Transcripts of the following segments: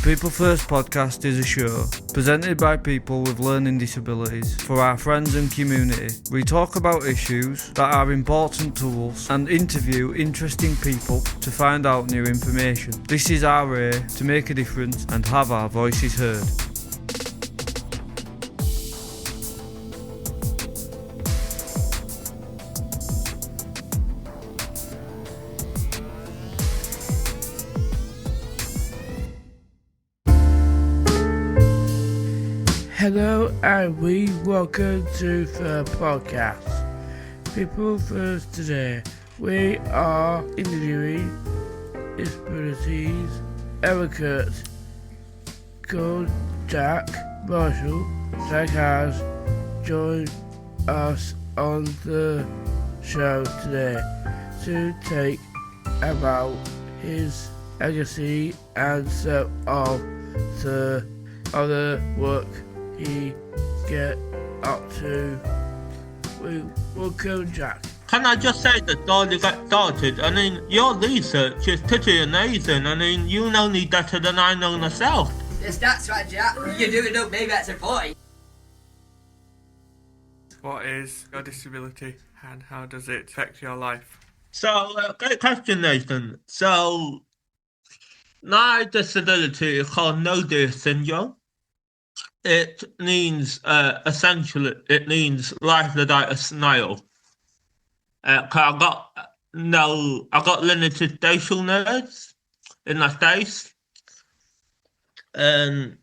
People First podcast is a show presented by people with learning disabilities for our friends and community. We talk about issues that are important to us and interview interesting people to find out new information. This is our way to make a difference and have our voices heard. Hello and welcome to the podcast. People First today. We are interviewing disabilities advocates called Jack Marshall. Jack has joined us on the show today to take about his legacy and some of the other work he get up to. Welcome, Jack. Can I just say that before you get started, I mean, your research is pretty amazing. I mean, you know me better than I know myself. Yes, that's right, Jack. You do know me better, boy. What is your disability and how does it affect your life? So, great question, Nathan. So, my disability is called Moebius syndrome. It means, essentially, it means life without a smile. I got limited facial nerves in my face. And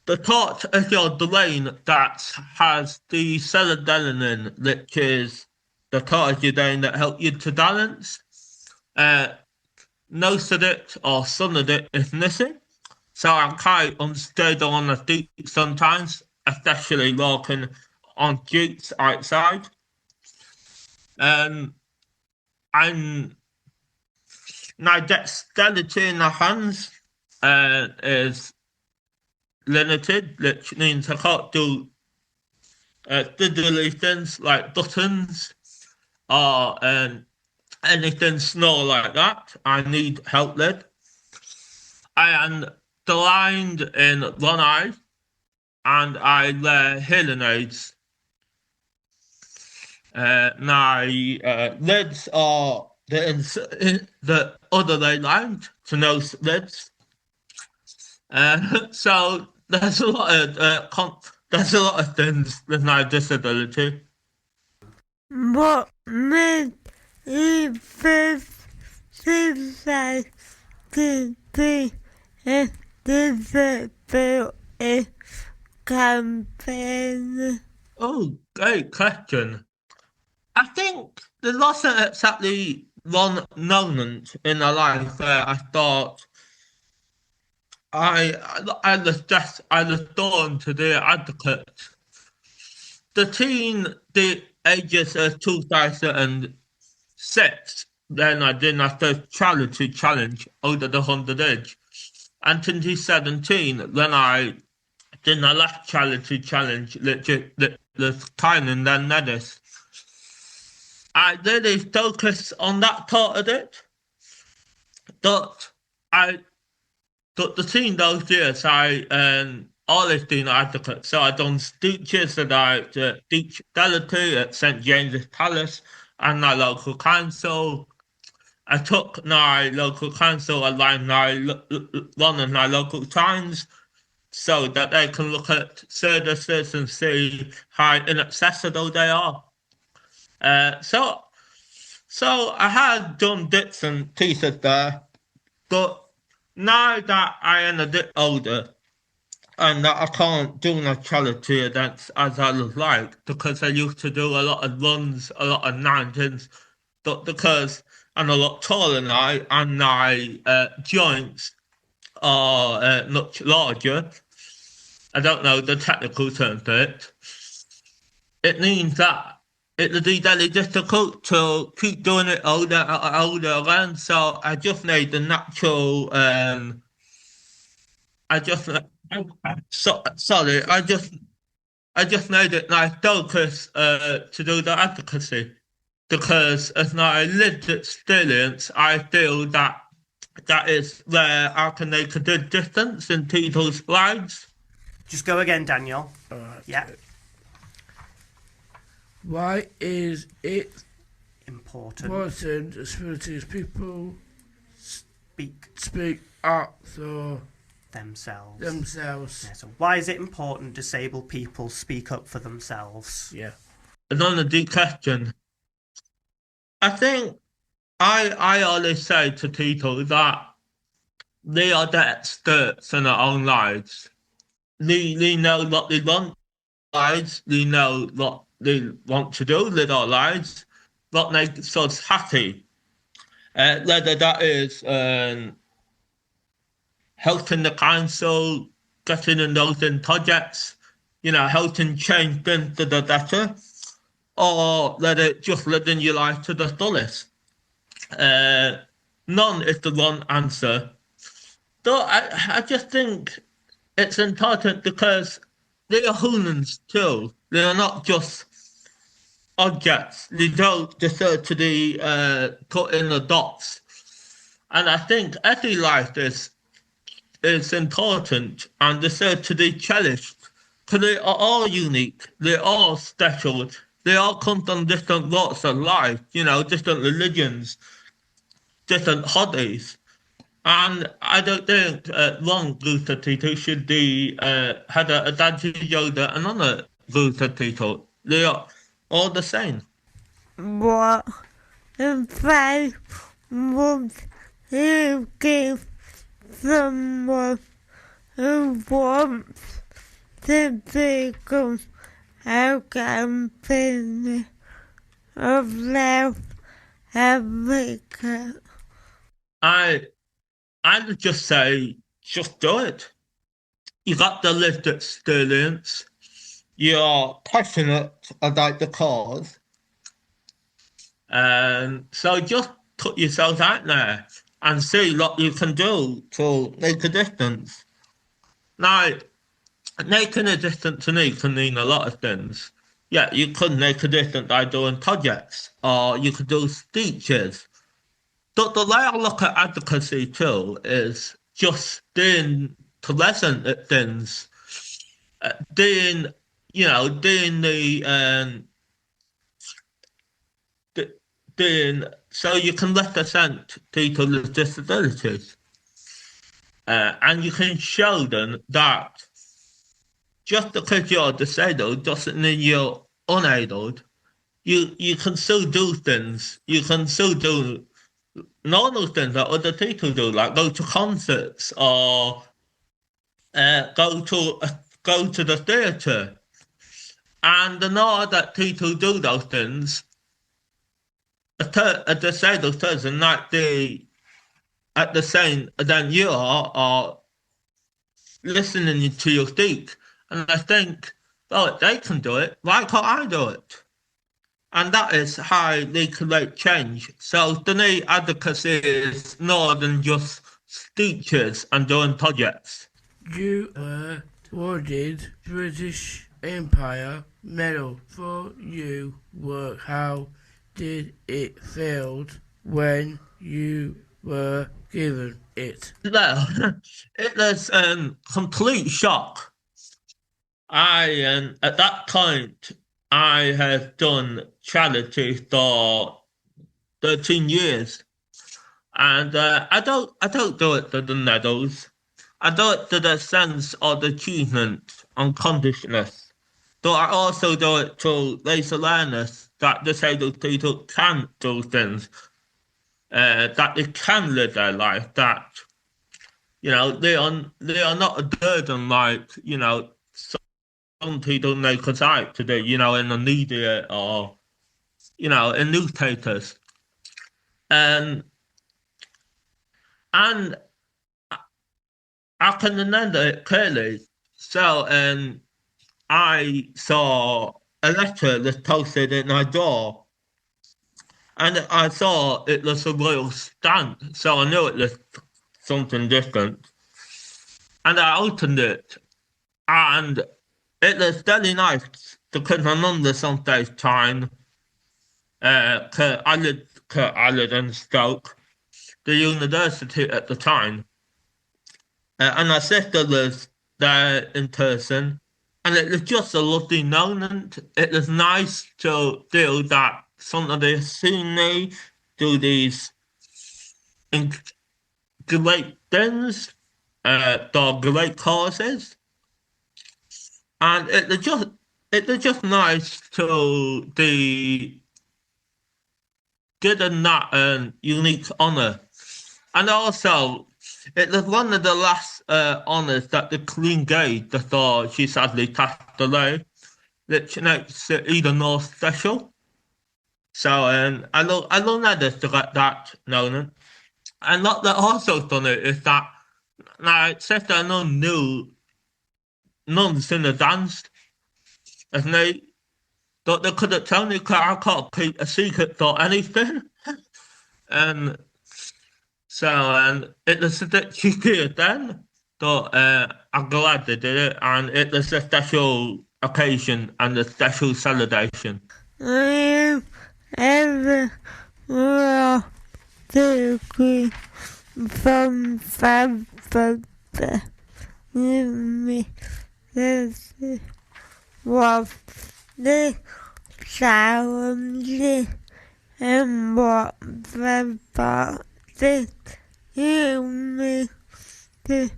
the part of your brain that has the cerebellum, which is the part of your brain that helps you to balance, most of it or some of it is missing. So I'm quite unstable on the feet sometimes, especially walking on streets outside. My dexterity in the hands is limited, which means I can't do fiddly things like buttons or anything small like that. I need help with. I am blind in one eye and I wear hearing aids. My lids are the other way round to no lids. So there's a lot of things with my disability. What made you first decide to be a disability campaign? Oh, great question. I think there wasn't exactly one moment in my life where I thought I was born to be an advocate. The ages of 2006, then I did my first charity challenge over the 100 age. And 2017, when I did my last charity challenge, which was Tynan then Nedis, I really focused on that part of it. But between those years, I always been an advocate. So I done speeches about speech therapy at St James's Palace and my local council. I took my local council around one of my local towns so that they can look at services and see how inaccessible they are. So I had done bits and pieces there, but now that I am a bit older and that I can't do my charity events as I would like, because I used to do a lot of runs, a lot of mountains, but because I'm a lot taller now and my joints are much larger, I don't know the technical term for it, it means that it would be very difficult to keep doing it older again. So I just made the natural. I just made it my focus to do the advocacy, because as my lived experience, I feel that that is where I can make a good distance in people's lives. Just go again, Daniel. Alright. Yeah. Why is it Important. disabilities people Speak speak up for themselves. themselves? Yeah, so why is it important disabled people speak up for themselves? Yeah. Another deep question. I think I always say to people that they are the experts in their own lives. They know what they want lives, they know what they want to do with their lives, what makes us happy. Whether that is helping the council, getting involved in projects, helping change things to the better, or whether it's just living your life to the fullest. None is the one answer. Though I just think it's important because they are humans too. They are not just objects. They don't deserve to be put in the dots. And I think every life is important and deserve to be cherished because they are all unique. They're all special. They all come from different walks of life, different religions, different hobbies. And I don't think one group of people should be had an advantage over another group of people. They are all the same. What advice would you give someone who wants to become a campaigner of self advocate? I would just say, just do it. You got the lived experience. You're passionate about the cause. And so just put yourself out there and see what you can do to make a difference. Now, making a difference to me can mean a lot of things. Yeah, you could make a difference by doing projects, or you could do speeches. But the way I look at advocacy too is just being present at things, doing, doing doing so you can represent people with disabilities, and you can show them that just because you're disabled doesn't mean you're unable. You can still do things. You can still do normal things that other people do, like go to concerts or go to the theatre. And the more that people do those things, a disabled person might be at the same than you are, or listening to you speak. And I think, oh, they can do it. Why can't I do it? And that is how they create change. So to me, advocacy is more than just speeches and doing projects. You were awarded British Empire Medal for your work. How did it feel when you were given it? Well, it was complete shock. At that point, I had done charity for 13 years, and I don't do it for the medals. I do it for the sense of achievement and accomplishment. But I also do it to raise awareness that disabled people can do things, that they can live their life, that they are not a burden like some people make us out to do, in the media or in newspapers, and I can remember it clearly. So I saw a letter that posted in my door, and I saw it was a royal stamp, so I knew it was something different. And I opened it, and it was very nice because I remember some FaceTime. I lived in Stoke, the university at the time. And my sister was there in person, and it was just a lovely moment. It was nice to feel that somebody seen me do these great things, for great causes, and it was just nice to be given that unique honour. And also, it was one of the last honours that the Queen gave before she sadly passed away, which makes it even more special. So I love Ned to get that moment. And what that also done it is that my sister and none knew nuns in the dance, and they thought they couldn't tell me because I can't keep a secret for anything. And so it was a bit cheeky then, but I'm glad they did it, and it was a special occasion and a special celebration. I am ever thinking from Father with me. This was the challenge and what the did heal me to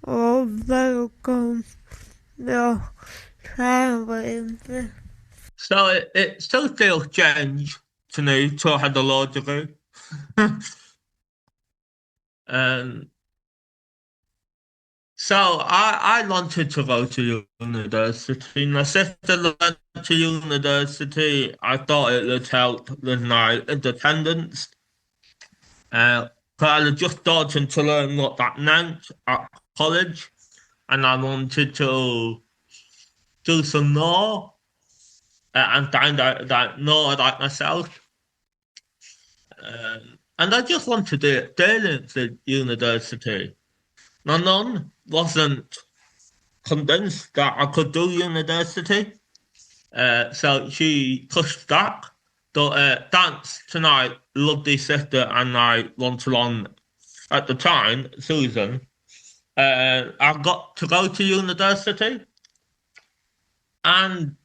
overcome the challenge. So it still feels strange to me to have the law degree. And so I wanted to go to university. My sister went to university. I thought it would help with my independence. I was just starting to learn what that meant at college, and I wanted to do some more and find out that more about myself. And I just wanted to experience the university. My mum wasn't convinced that I could do university, so she pushed back. But thanks to my lovely sister and my one-to-one at the time, Susan, I got to go to university. And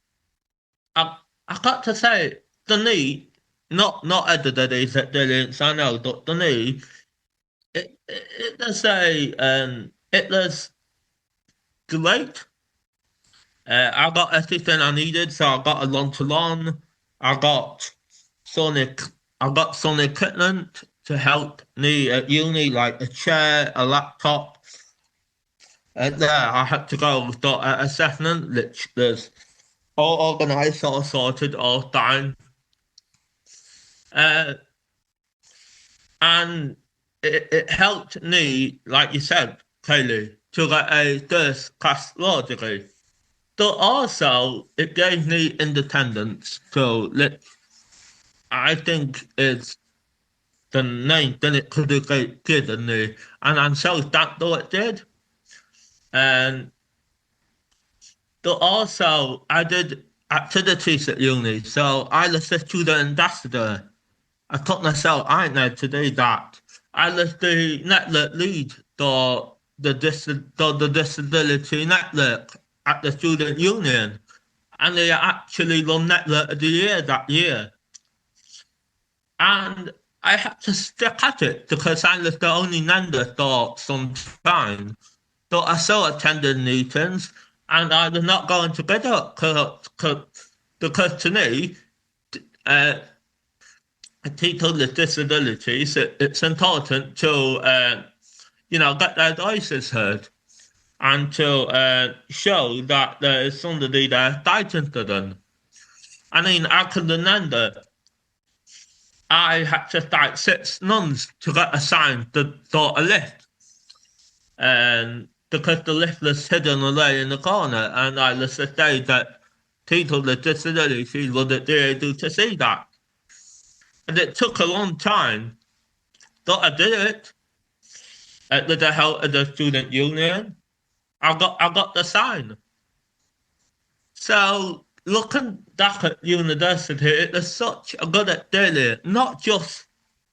I got to say, the need, not everybody's experience, I know, but the need, it was great. I got everything I needed, so I got a one-to-one. I got some equipment to help me at uni, like a chair, a laptop. And there, I had to go with the assessment, which was all organised, all sorted, all done. And it helped me, like you said, Kaylee, to get a first-class law degree. But also, it gave me independence. So, I think it's the main thing it could have given me. And I'm so thankful it did. But also, I did activities at uni. So, I was a student ambassador. I took myself out there to do that. I was the network lead for the disability network at the student union, and they actually won Network of the Year that year. And I had to stick at it because I was the only member for some time. But I still attended meetings, and I was not going to get up because to me, people with disabilities, it's important to get their voices heard and to show that there is somebody there fighting for them. I mean, I can remember I had to fight 6 months to get assigned for a lift, and because the lift was hidden away in the corner, and I was afraid that people with disabilities wouldn't be able to see that. And it took a long time, but I did it. With the help of the student union, I got the sign. So looking back at university, it was such a good experience. Not just,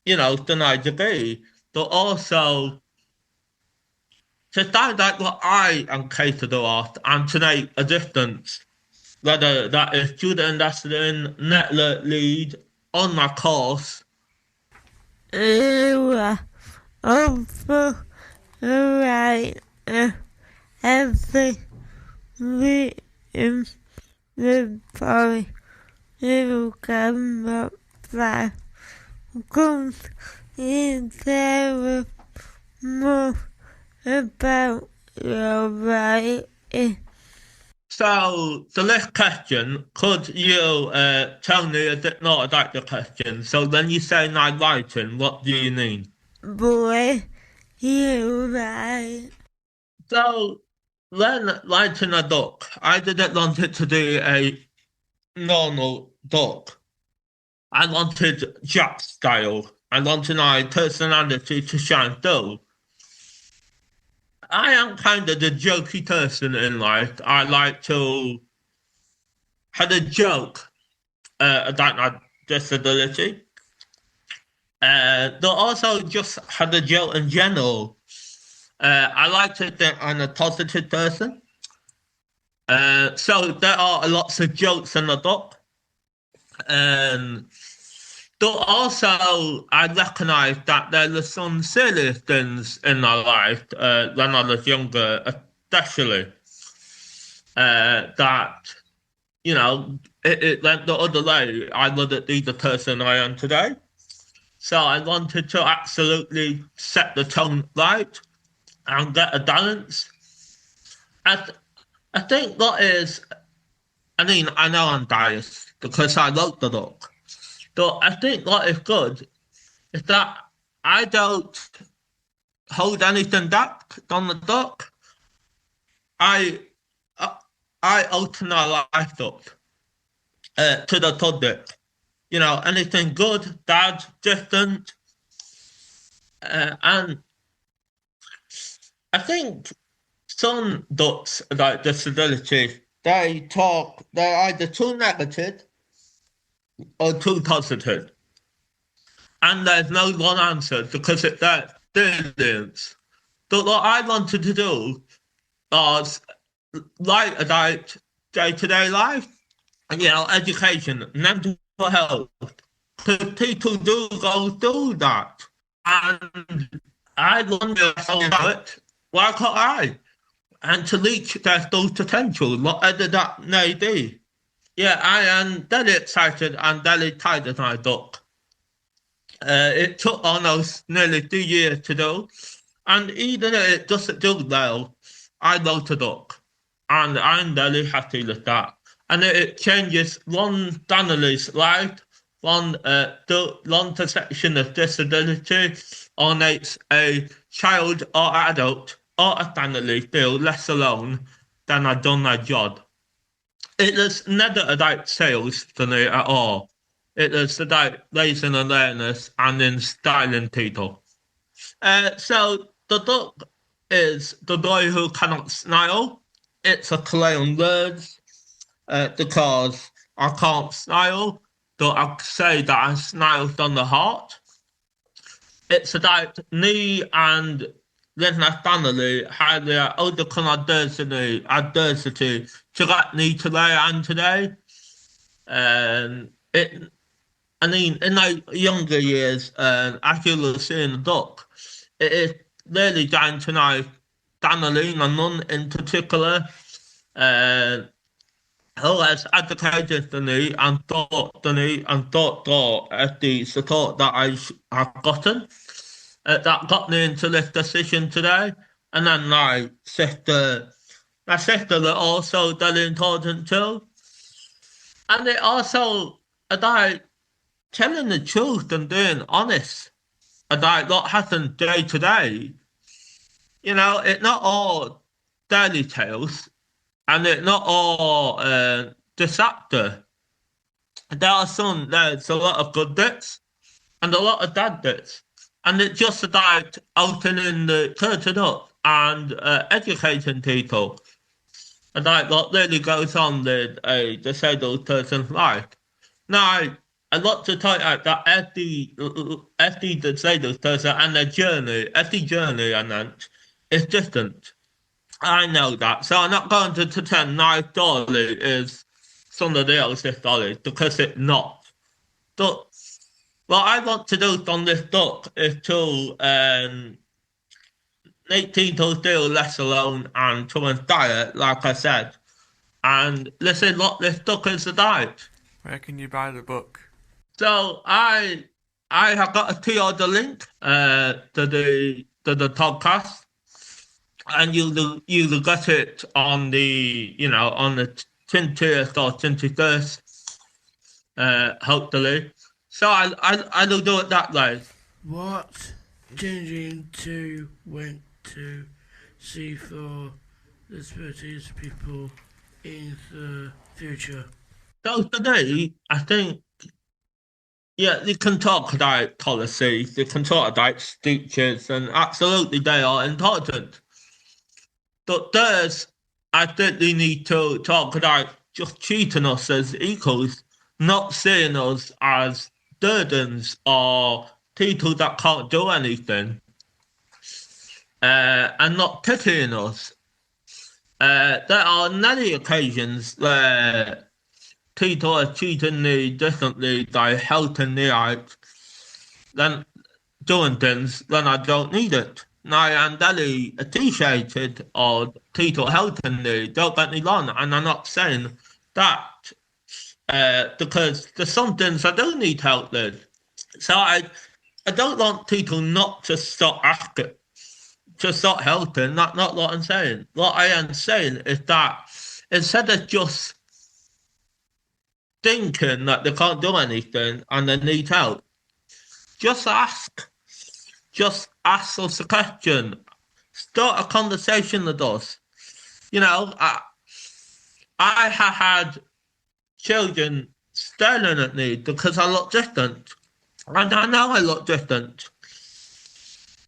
the my degree, but also to stand like what I am capable of and to make a difference, whether that is student ambassador, network lead, on my course. Also right every week in the boy who can apply comes in there with more about your writing. So, the next question, could you tell me a bit more about the question? So, when you say my writing, what do you mean? Boy, you write. So, when writing a book, I didn't want it to be a normal book. I wanted Jack style. I wanted my personality to shine through. I am kind of the jokey person in life. I like to have a joke about my disability. But also just had a joke in general. I like to think I'm a positive person. So there are lots of jokes in the book. But also, I recognise that there are some serious things in my life when I was younger, especially that, you know, it went the other way. I wouldn't be the person I am today. So I wanted to absolutely set the tone right and get a balance. I think that is, I mean, I know I'm biased because I wrote the book. But I think what is good is that I don't hold anything back on the dock. I open my life up to the public. You know, anything good, bad, different. And I think some ducks about disability, they're either too negative or too positive. And there's no one answer because it's their experience. But what I wanted to do was write about day-to-day life, and, you know, education, mental health. Because people do go through that. And I wonder about it, why can't I? And to reach their full potential, whatever that may be. Yeah, I am very excited and very tired of my book. It took almost nearly 2 years to do, and even if it doesn't do well, I wrote a book, and I'm very happy with that. And it changes one family's life, one perception of disability, or makes a child or adult or a family feel less alone than I've done my job. It is never about sales for me at all. It is about raising awareness and instilling people. So the book is The Boy Who Cannot Smile. It's a play on words because I can't smile, but I say that I smiled on the heart. It's about me and with my family, how they are overcome adversity to get me to where I am today. I mean, in my younger years, as you will see in the book, it is really down to my family, my mum in particular, who has advocated for me and thought at the support that I have gotten. That got me into this decision today. And then my sister was also very important too. And it also about telling the truth and being honest about what happened day to day. You know, it's not all fairy tales and it's not all disaster. There's a lot of good bits and a lot of bad bits. And it's just about opening the curtain up and educating people about what really goes on with a disabled person's life. Now, I'd like to point out that every disabled person and their journey, every journey I meant, is different. I know that, so I'm not going to pretend my story is somebody else's story because it's not. But what I want to do from this book is to make people feel less alone and to inspire, like I said. And this is what this book is about. Where can you buy the book? So I have got a pre-order link to the podcast, and you'll get it on the on the 20th or 21st, hopefully. So I will do it that way. What changing to went to see for disabilities people in the future? So today, I think, yeah, you can talk about policies, you can talk about speeches, and absolutely they are important. But there's, I think we need to talk about just treating us as equals, not seeing us as burdens or people that can't do anything, and not pitying us. There are many occasions where people are treating me differently by helping me out than doing things when I don't need it. Now, I am very appreciated of people helping me, don't get me wrong, and I'm not saying that because there's some things I do need help with. So I don't want people not to stop asking, to stop helping. That's not what I'm saying. What I am saying is that instead of just thinking that they can't do anything and they need help, just ask. Just ask us a question. Start a conversation with us. I have had children staring at me because I look different. And I know I look different.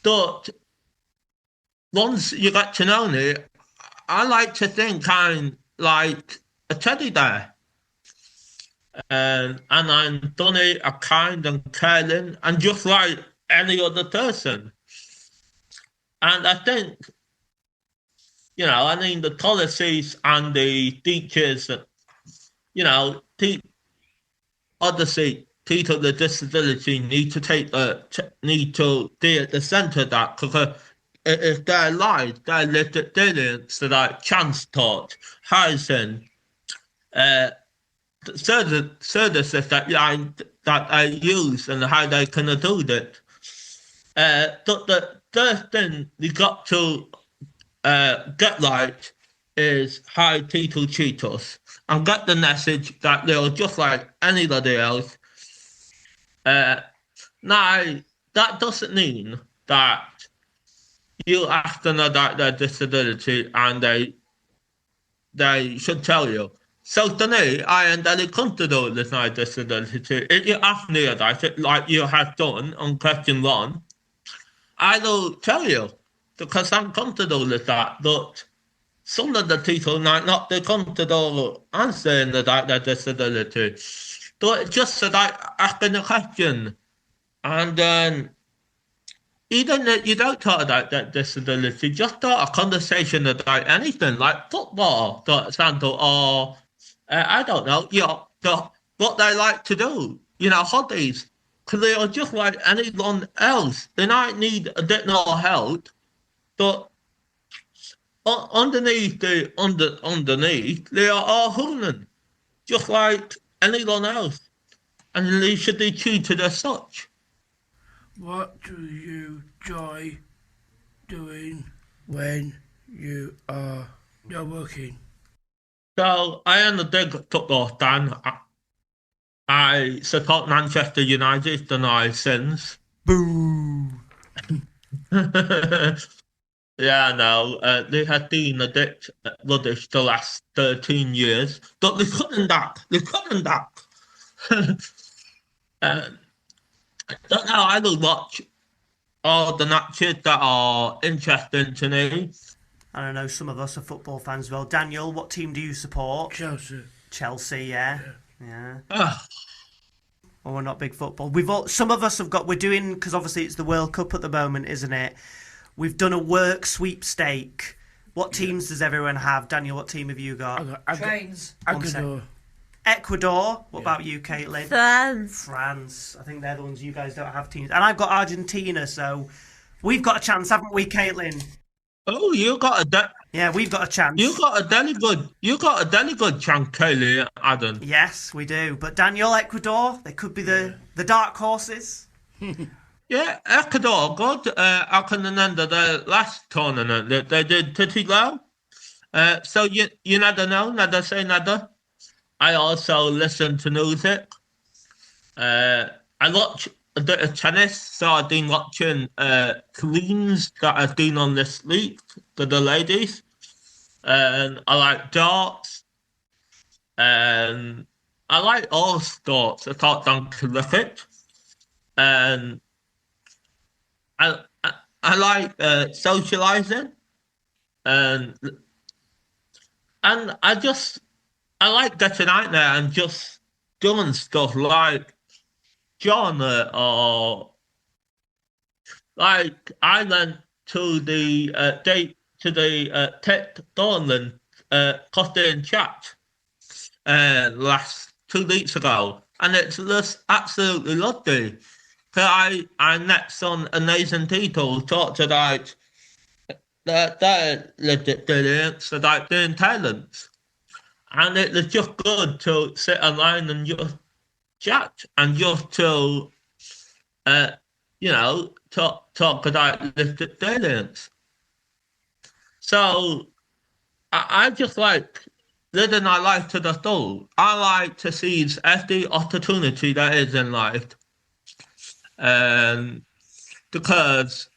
But once you get to know me, I like to think I'm like a teddy bear. And I'm funny, I'm kind and caring, and just like any other person. And I think, the policies and the teachers, obviously people with disability need to be at the centre of that, because it is their lives, their lived experience, like transport, housing, services that I use and how they can do it. But the first thing we got to get right is how people treat us and get the message that they're just like anybody else. Now, that doesn't mean that you ask them about their disability and they should tell you. So to me, I am very comfortable with my disability. If you ask me about it, like you have done on question 1, I will tell you, because I'm comfortable with that. But some of the people might not be comfortable answering about their disability. But it's just about asking a question. And then, even if you don't talk about that disability, just start a conversation about anything, like football, for example, or I don't know, what they like to do, hobbies. Because they are just like anyone else. They might need a bit more help, but underneath, they are all human, just like anyone else. And they should be treated as such. What do you enjoy doing when you are not working? So I am a big football fan. I support Manchester United and I since. Boo! Yeah, no, they have been a bit rubbish the last 13 years, but they're coming back. Don't know, I will watch all the matches that are interesting to me. And I know some of us are football fans as well. Daniel, what team do you support? Chelsea. Chelsea, yeah. Ah, Or we're not big football. Some of us have got. We're doing, because obviously it's the World Cup at the moment, isn't it? We've done a work sweepstake. What teams does everyone have? Daniel, what team have you got? Trains. Ecuador. Ecuador. What about you, Caitlin? France. I think they're the ones you guys don't have teams. And I've got Argentina, so we've got a chance, haven't we, Caitlin? Oh, Yeah, we've got a chance. You got a deli good chance, Kaylee, Adam. Yes, we do. But Daniel, Ecuador, they could be the dark horses. Yeah, Ecuador, good. I can remember the last tournament that they did pretty well. So you never know, never say never. I also listen to music. I watch a bit of tennis, so I've been watching Queens that I've been on this week for the ladies. And I like darts. And I like all sports. I thought them terrific. And I like socializing. And I like getting out there and just doing stuff like genre, or like I went to the Tech Dorland Costume Chat last 2 weeks ago, and it's just absolutely lovely. I met some amazing people, talked about their lived experience about doing talents, and it was just good to sit online and just chat and just to, talk about lived experience. So I just like living my life to the full. I like to seize every opportunity there is in life, because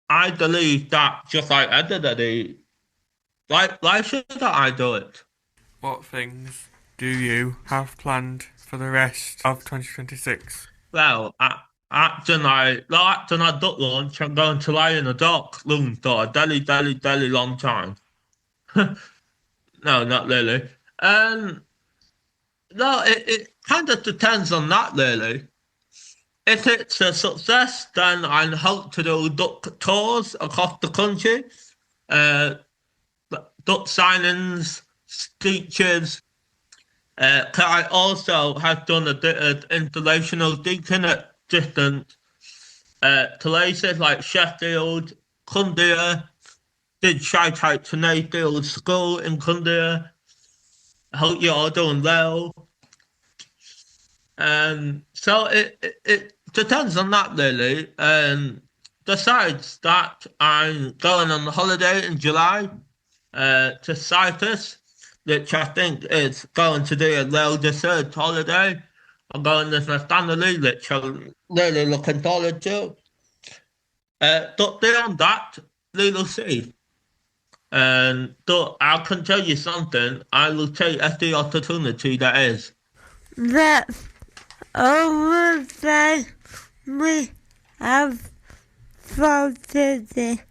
I believe that just like everybody, why should I do it? What things do you have planned for the rest of 2026? Well, after my duck launch, I'm going to lie in a dark room for a very long time. No, not really. No, it kind of depends on that, really. If it's a success, then I hope to do duck tours across the country, duck signings, speeches. I also have done a bit of international deacon at different places like Sheffield, Cumbria, did shout out to Mayfield School in Cumbria. I hope you're all doing well. So it depends on that, really. Besides that, I'm going on holiday in July to Cyprus, which I think is going to be a well-deserved holiday. I'm going with my family, which I'm really looking forward to. But beyond that, we will see. But I can tell you something, I will take every opportunity there is. That's all the time we have for today.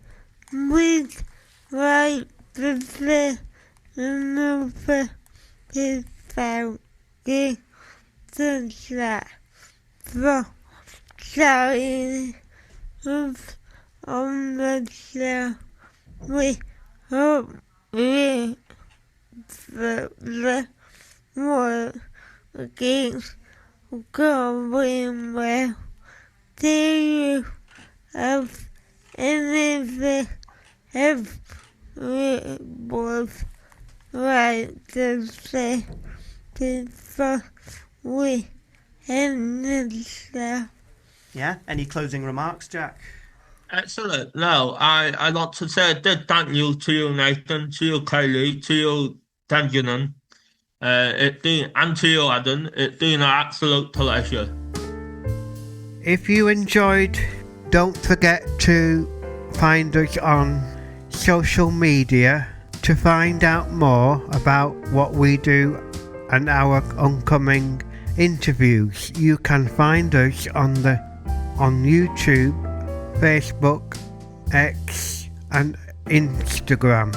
We'd like to say another big thank you to Jack for shouting us on the show. We hope the work keeps going well. Do you have anything else we would like to say before we end the show? Yeah, any closing remarks, Jack? Excellent. No, I want to say a big thank you to you, Nathan, to you, Kylie, to you, Benjamin, and to you, Adam. It's been an absolute pleasure. If you enjoyed, don't forget to find us on social media to find out more about what we do and our upcoming interviews. You can find us on YouTube, Facebook, X and Instagram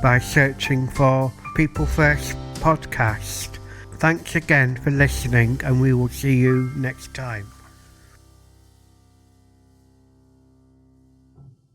by searching for People First Podcast. Thanks again for listening, and we will see you next time.